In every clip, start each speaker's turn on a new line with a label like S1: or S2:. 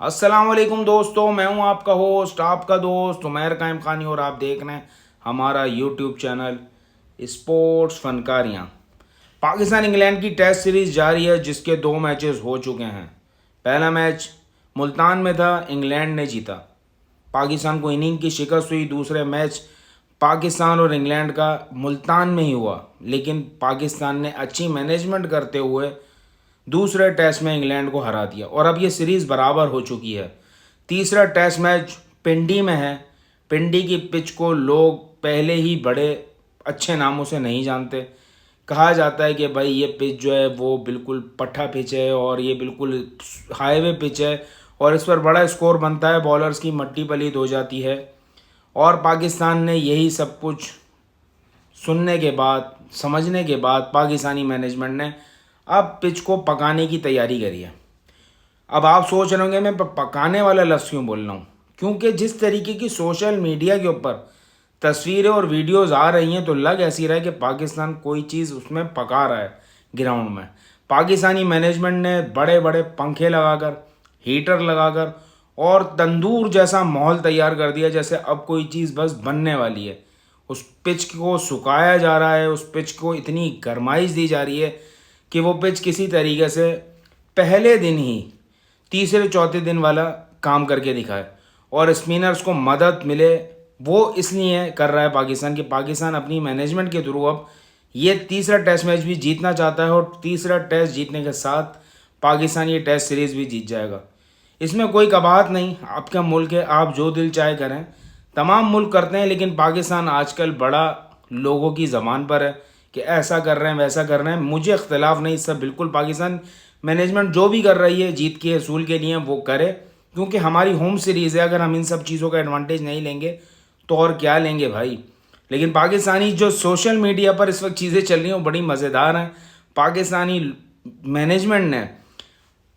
S1: अस्सलाम वालेकुम दोस्तों, मैं हूं आपका होस्ट, आपका दोस्त उमैर कायम खानी और आप देख रहे हैं हमारा यूट्यूब चैनल स्पोर्ट्स फनकारियां। पाकिस्तान इंग्लैंड की टेस्ट सीरीज जारी है जिसके 2 मैचेस हो चुके हैं। पहला मैच मुल्तान में था, इंग्लैंड ने जीता, पाकिस्तान को इनिंग की शिकस्त हुई। दूसरे मैच पाकिस्तान और इंग्लैंड का मुल्तान में ही हुआ, लेकिन पाकिस्तान ने अच्छी मैनेजमेंट करते हुए दूसरे टेस्ट में इंग्लैंड को हरा दिया और अब ये सीरीज़ बराबर हो चुकी है। तीसरा टेस्ट मैच पिंडी में है। पिंडी की पिच को लोग पहले ही बड़े अच्छे नामों से नहीं जानते। कहा जाता है कि भाई ये पिच जो है वो बिल्कुल पट्टा पिच है और ये बिल्कुल हाईवे पिच है और इस पर बड़ा स्कोर बनता है, बॉलर्स की मट्टी पलीत हो जाती है। और पाकिस्तान ने यही सब कुछ सुनने के बाद, समझने के बाद पाकिस्तानी मैनेजमेंट ने अब पिच को पकाने की तैयारी करी है। अब आप सोच रहे होंगे मैं पकाने वाला लफ्ज़ क्यों बोल रहा हूँ, क्योंकि जिस तरीके की सोशल मीडिया के ऊपर तस्वीरें और वीडियोस आ रही हैं तो लग ऐसी रहा है कि पाकिस्तान कोई चीज़ उसमें पका रहा है ग्राउंड में। पाकिस्तानी मैनेजमेंट ने बड़े बड़े पंखे लगाकर, हीटर लगाकर और तंदूर जैसा माहौल तैयार कर दिया, जैसे अब कोई चीज़ बस बनने वाली है। उस पिच को सुखाया जा रहा है, उस पिच को इतनी गरमाइश दी जा रही है कि वो पिच किसी तरीके से पहले दिन ही तीसरे चौथे दिन वाला काम करके दिखाए और स्पिनर्स को मदद मिले। वो इसलिए कर रहा है पाकिस्तान कि पाकिस्तान अपनी मैनेजमेंट के थ्रू अब ये तीसरा टेस्ट मैच भी जीतना चाहता है और तीसरा टेस्ट जीतने के साथ पाकिस्तान ये टेस्ट सीरीज़ भी जीत जाएगा। इसमें कोई कबाहत नहीं, आपका मुल्क है, आप जो दिल चाहे करें। तमाम मुल्क करते हैं, लेकिन पाकिस्तान आजकल बड़ा लोगों की ज़बान पर है कि ऐसा कर रहे हैं वैसा कर रहे हैं। मुझे इख्तलाफ नहीं, सब बिल्कुल पाकिस्तान मैनेजमेंट जो भी कर रही है जीत के असूल के लिए वो करे, क्योंकि हमारी होम सीरीज़ है। अगर हम इन सब चीज़ों का एडवांटेज नहीं लेंगे तो और क्या लेंगे भाई। लेकिन पाकिस्तानी जो सोशल मीडिया पर इस वक्त चीज़ें चल रही हैं वो बड़ी मज़ेदार हैं। पाकिस्तानी मैनेजमेंट ने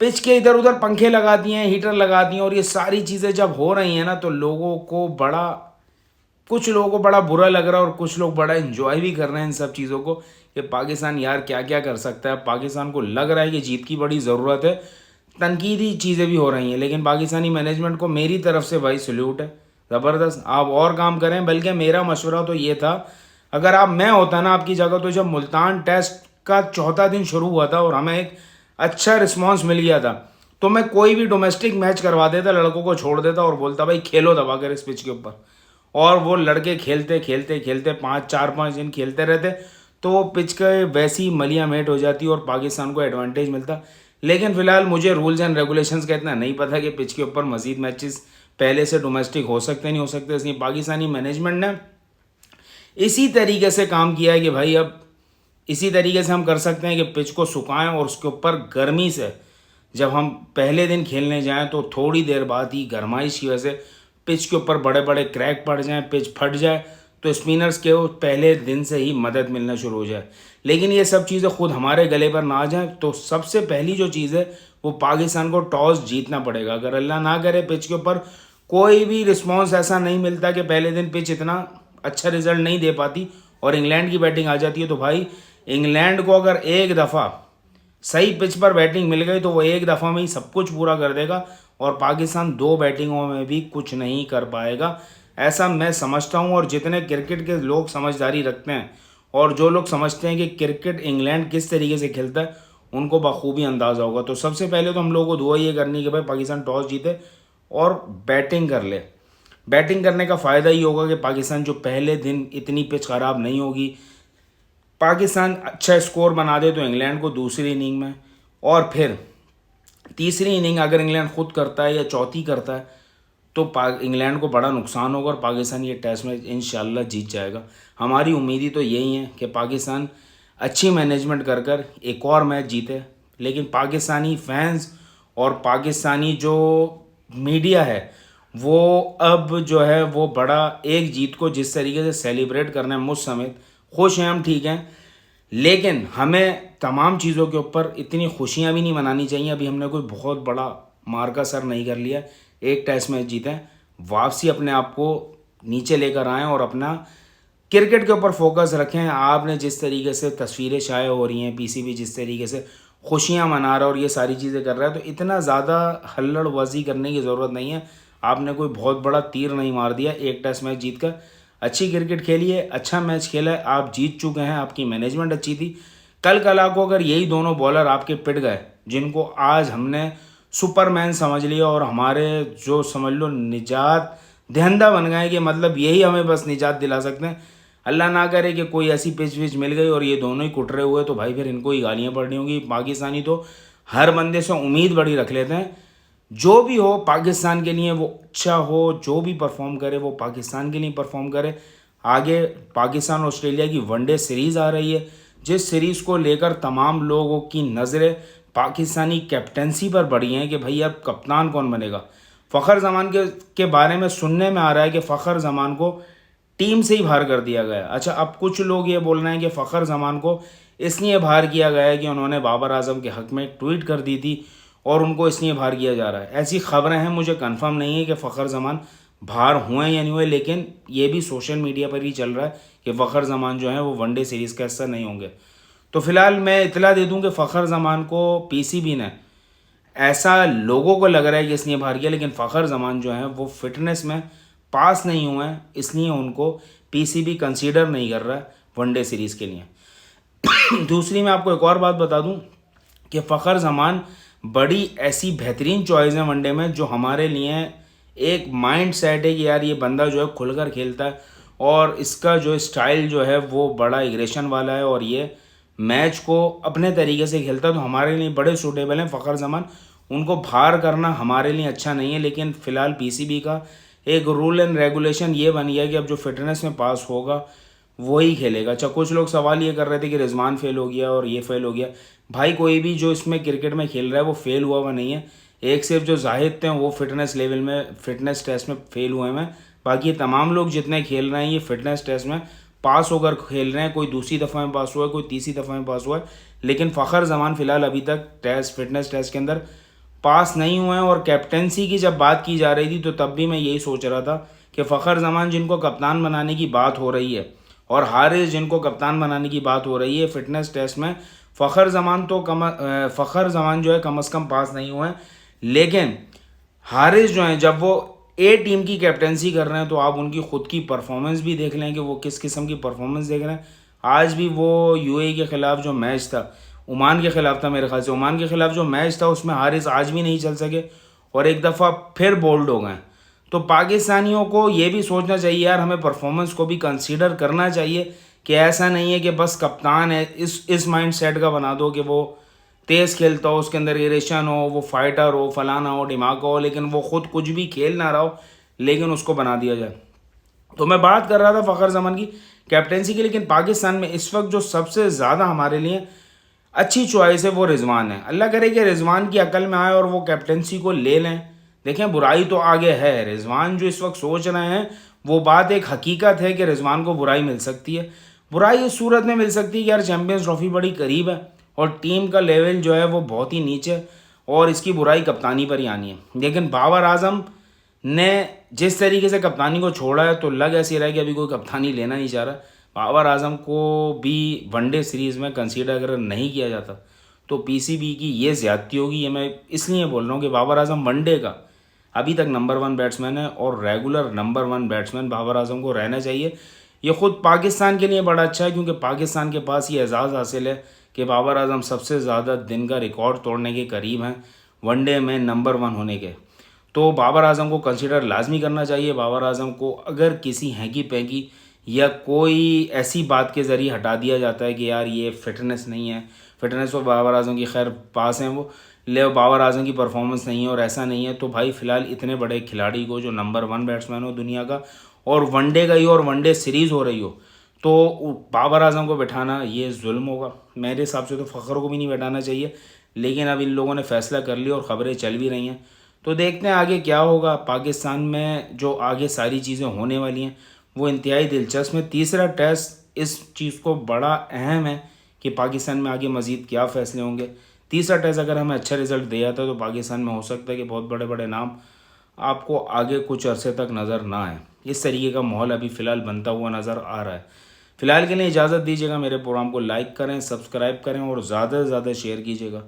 S1: पिच के इधर उधर पंखे लगा दिए हैं, हीटर लगा दिए हैं और ये सारी चीज़ें जब हो रही हैं ना तो कुछ लोगों को बड़ा बुरा लग रहा है और कुछ लोग बड़ा इन्जॉय भी कर रहे हैं इन सब चीज़ों को कि पाकिस्तान यार क्या क्या कर सकता है। पाकिस्तान को लग रहा है कि जीत की बड़ी ज़रूरत है, तनकीदी चीज़ें भी हो रही हैं। लेकिन पाकिस्तानी मैनेजमेंट को मेरी तरफ से भाई सल्यूट है, ज़बरदस्त, आप और काम करें। बल्कि मेरा मशवरा तो ये था, अगर मैं होता ना आपकी जगह, तो जब मुल्तान टेस्ट का चौथा दिन शुरू हुआ था और हमें एक अच्छा रिस्पॉन्स मिल गया था तो मैं कोई भी डोमेस्टिक मैच करवा देता, लड़कों को छोड़ देता और बोलता भाई खेलो दबा कर इस पिच के ऊपर। और वो लड़के खेलते खेलते खेलते 5 दिन खेलते रहते तो वो पिच के वैसी मलिया मेट हो जाती और पाकिस्तान को एडवांटेज मिलता। लेकिन फिलहाल मुझे रूल्स एंड रेगुलेशंस का इतना नहीं पता कि पिच के ऊपर मजीद मैचेस पहले से डोमेस्टिक हो सकते नहीं हो सकते, इसलिए पाकिस्तानी मैनेजमेंट ने इसी तरीके से काम किया है कि भाई अब इसी तरीके से हम कर सकते हैं कि पिच को सुखाएं और उसके ऊपर गर्मी से जब हम पहले दिन खेलने जाएं तो थोड़ी देर बाद ही गर्माइश की वजह से पिच के ऊपर बड़े बड़े क्रैक पड़ जाएं, पिच फट जाए तो स्पिनर्स के वो पहले दिन से ही मदद मिलना शुरू हो जाए। लेकिन ये सब चीज़ें खुद हमारे गले पर ना आ जाएं तो सबसे पहली जो चीज़ है वो पाकिस्तान को टॉस जीतना पड़ेगा। अगर अल्लाह ना करे पिच के ऊपर कोई भी रिस्पॉन्स ऐसा नहीं मिलता कि पहले दिन पिच इतना अच्छा रिजल्ट नहीं दे पाती और इंग्लैंड की बैटिंग आ जाती है, तो भाई इंग्लैंड को अगर एक दफ़ा सही पिच पर बैटिंग मिल गई तो वो एक दफ़ा में ही सब कुछ पूरा कर देगा और पाकिस्तान 2 बैटिंगों में भी कुछ नहीं कर पाएगा, ऐसा मैं समझता हूँ। और जितने क्रिकेट के लोग समझदारी रखते हैं और जो लोग समझते हैं कि क्रिकेट इंग्लैंड किस तरीके से खेलता है उनको बखूबी अंदाज़ा होगा। तो सबसे पहले तो हम लोगों को दुआ ये करनी कि भाई पाकिस्तान टॉस जीते और बैटिंग कर ले। बैटिंग करने का फ़ायदा ये होगा कि पाकिस्तान जो पहले दिन इतनी पिच ख़राब नहीं होगी, पाकिस्तान अच्छा स्कोर बना दे तो इंग्लैंड को दूसरी इनिंग में, और फिर तीसरी इनिंग अगर इंग्लैंड खुद करता है या चौथी करता है तो इंग्लैंड को बड़ा नुकसान होगा और पाकिस्तान ये टेस्ट मैच इंशाल्लाह जीत जाएगा। हमारी उम्मीद ही तो यही है कि पाकिस्तान अच्छी मैनेजमेंट कर कर एक और मैच जीते। लेकिन पाकिस्तानी फैंस और पाकिस्तानी जो मीडिया है वो अब जो है वो बड़ा एक जीत को जिस तरीके से सेलिब्रेट करना है, मुझ समेत खुश हैं हम, ठीक हैं, लेकिन हमें तमाम चीज़ों के ऊपर इतनी खुशियां भी नहीं मनानी चाहिए। अभी हमने कोई बहुत बड़ा मार का सर नहीं कर लिया, एक टेस्ट मैच जीते हैं, वापसी अपने आप को नीचे लेकर आएँ और अपना क्रिकेट के ऊपर फोकस रखें। आपने जिस तरीके से तस्वीरें शाये हो रही हैं, पीसीबी जिस तरीके से खुशियाँ मना रहा है और ये सारी चीज़ें कर रहा है, तो इतना ज़्यादा हल्लड़बाजी करने की ज़रूरत नहीं है। आपने कोई बहुत बड़ा तीर नहीं मार दिया एक टेस्ट मैच जीत कर। अच्छी क्रिकेट खेली है, अच्छा मैच खेला है, आप जीत चुके हैं, आपकी मैनेजमेंट अच्छी थी। कल को अगर यही दोनों बॉलर आपके पिट गए, जिनको आज हमने सुपरमैन समझ लिया और हमारे जो समझ लो निजात दहिंदा बन गए कि मतलब यही हमें बस निजात दिला सकते हैं, अल्लाह ना करे कि कोई ऐसी पिच विच मिल गई और ये दोनों ही कुटरे हुए, तो भाई फिर इनको ही गालियाँ पड़नी होंगी। पाकिस्तानी तो हर बंदे से उम्मीद बड़ी रख लेते हैं। जो भी हो पाकिस्तान के लिए वो अच्छा हो, जो भी परफॉर्म करे वो पाकिस्तान के लिए परफॉर्म करे। आगे पाकिस्तान ऑस्ट्रेलिया की वनडे सीरीज़ आ रही है, जिस सीरीज़ को लेकर तमाम लोगों की नज़रें पाकिस्तानी कैप्टनसी पर बढ़ी हैं कि भाई अब कप्तान कौन बनेगा। फ़खर जमान के बारे में सुनने में आ रहा है कि फ़खर जमान को टीम से ही बाहर कर दिया गया। अच्छा, अब कुछ लोग ये बोल रहे हैं कि फ़खर जमान को इसलिए बाहर किया गया है कि उन्होंने बाबर आजम के हक़ में एक ट्वीट कर दी थी और उनको इसलिए बाहर किया जा रहा है। ऐसी खबरें हैं, मुझे कंफर्म नहीं है कि फ़खर जमान बाहर हुए या नहीं हुए, लेकिन ये भी सोशल मीडिया पर ही चल रहा है कि फ़खर जमान जो है वो वनडे सीरीज़ का हिस्सा नहीं होंगे। तो फिलहाल मैं इतला दे दूं कि फ़खर जमान को पीसीबी ने, ऐसा लोगों को लग रहा है कि इसलिए बाहर किया, लेकिन फ़खर जमान जो है वो फिटनेस में पास नहीं हुए हैं, इसलिए उनको पीसीबी कंसीडर नहीं कर रहा है वनडे सीरीज़ के लिए। दूसरी मैं आपको एक और बात बता दूं कि फ़खर जमान बड़ी ऐसी बेहतरीन चॉइस है वनडे में, जो हमारे लिए एक माइंड सेट है कि यार ये बंदा जो है खुलकर खेलता है और इसका जो स्टाइल जो है वो बड़ा एग्रेशन वाला है और ये मैच को अपने तरीके से खेलता है, तो हमारे लिए बड़े सूटेबल हैं फ़खर जमान। उनको बाहर करना हमारे लिए अच्छा नहीं है, लेकिन फ़िलहाल पीसीबी का एक रूल एंड रेगुलेशन ये बन गया कि अब जो फिटनेस में पास होगा वही खेलेगा। अच्छा, कुछ लोग सवाल ये कर रहे थे कि रिजवान फेल हो गया और ये फेल हो गया। भाई कोई भी जो इसमें क्रिकेट में खेल रहा है वो फेल हुआ नहीं है। एक सिर्फ जो जाहिद थे वो फिटनेस लेवल में फिटनेस टेस्ट में फेल हुए हैं, बाकी तमाम लोग जितने खेल रहे हैं ये फिटनेस टेस्ट में पास होकर खेल रहे हैं। कोई दूसरी दफ़ा में पास हुआ है, कोई तीसरी दफ़ा में पास हुआ है, लेकिन फ़खर जमान फ़िलहाल अभी तक फिटनेस टेस्ट के अंदर पास नहीं हुए हैं। और कैप्टेंसी की जब बात की जा रही थी तो तब भी मैं यही सोच रहा था कि फ़खर जमान जिनको कप्तान बनाने की बात हो रही है और हारिस जिनको कप्तान बनाने की बात हो रही है फिटनेस टेस्ट में, फ़खर जमान जो है कम अज़ कम पास नहीं हुए हैं। लेकिन हारिस जो हैं जब वो ए टीम की कैप्टेंसी कर रहे हैं तो आप उनकी ख़ुद की परफॉर्मेंस भी देख लें कि वो किस किस्म की परफॉर्मेंस देख रहे हैं। आज भी वो यूएई के ख़िलाफ़ जो मैच था, ओमान के ख़िलाफ़ था मेरे ख्याल से, ओमान के ख़िलाफ़ जो मैच था उसमें हारिस आज भी नहीं चल सके और एक दफ़ा फिर बोल्ड हो गए। तो पाकिस्तानियों को ये भी सोचना चाहिए यार, हमें परफॉर्मेंस को भी कंसीडर करना चाहिए कि ऐसा नहीं है कि बस कप्तान है इस माइंड सेट का बना दो कि वो तेज़ खेलता हो, उसके अंदर इरेशन हो, वो फाइटर हो, फलाना हो, दिमाग हो, लेकिन वो ख़ुद कुछ भी खेल ना रहा हो लेकिन उसको बना दिया जाए। तो मैं बात कर रहा था फ़खर जमान की कैप्टेंसी की, लेकिन पाकिस्तान में इस वक्त जो सबसे ज़्यादा हमारे लिए अच्छी चॉइस है वो रिजवान है। अल्लाह करे कि रिजवान की अकल में आए और वो कैप्टेंसी को ले लें। देखें, बुराई तो आगे है, रिजवान जो इस वक्त सोच रहे हैं वो बात एक हकीकत है कि रिजवान को बुराई मिल सकती है। बुराई इस सूरत में मिल सकती है कि यार चैम्पियंस ट्रॉफी बड़ी करीब है और टीम का लेवल जो है वो बहुत ही नीचे और इसकी बुराई कप्तानी पर ही आनी है। लेकिन बाबर आजम ने जिस तरीके से कप्तानी को छोड़ा है तो लग ऐसी रहा है कि अभी कोई कप्तानी लेना नहीं चाह रहा। बाबर आजम को भी वनडे सीरीज़ में कंसीडर अगर नहीं किया जाता तो पीसीबी की ये ज़्यादती होगी। ये मैं इसलिए बोल रहा हूँ कि बाबर आजम वनडे का अभी तक नंबर 1 बैट्समैन है और regular number 1 batsman Babar Azam को रहना चाहिए। ये ख़ुद पाकिस्तान के लिए बड़ा अच्छा है क्योंकि पाकिस्तान के पास ये एजाज़ हासिल है कि बाबर आजम सबसे ज़्यादा दिन का रिकॉर्ड तोड़ने के करीब हैं वनडे में नंबर 1 होने के। तो बाबर आजम को कंसिडर लाजमी करना चाहिए। बाबर आजम को अगर किसी हैंकी पैंकी या कोई ऐसी बात के ज़रिए हटा दिया जाता है कि यार ये फिटनेस नहीं है, फिटनेस तो बाबर आजम की खैर पास हैं वो, ले बाबर आजम की परफॉर्मेंस नहीं है और ऐसा नहीं है, तो भाई फ़िलहाल इतने बड़े खिलाड़ी को जो नंबर 1 बैट्समैन हो दुनिया का और वनडे का ही और वनडे सीरीज़ हो रही हो तो बाबर आजम को बैठाना ये जुल्म होगा। मेरे हिसाब से तो फ़खर को भी नहीं बैठाना चाहिए, लेकिन अब इन लोगों ने फ़ैसला कर लिया और ख़बरें चल भी रही हैं। तो देखते हैं आगे क्या होगा। पाकिस्तान में जो आगे सारी चीज़ें होने वाली हैं वो इंतहाई दिलचस्प है। तीसरा टेस्ट इस चीज़ को बड़ा अहम है कि पाकिस्तान में आगे मज़ीद क्या फ़ैसले होंगे। तीसरा टेस्ट अगर हमें अच्छा रिज़ल्ट दे जाता है तो पाकिस्तान में हो सकता है कि बहुत बड़े बड़े नाम आपको आगे कुछ अरसे तक नज़र ना आए। इस तरीके का माहौल अभी फ़िलहाल बनता हुआ नज़र आ रहा है। फ़िलहाल के लिए इजाज़त दीजिएगा। मेरे प्रोग्राम को लाइक करें, सब्सक्राइब करें और ज़्यादा से ज़्यादा शेयर कीजिएगा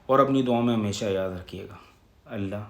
S1: और अपनी दुआ में हमेशा याद रखिएगा। अल्लाह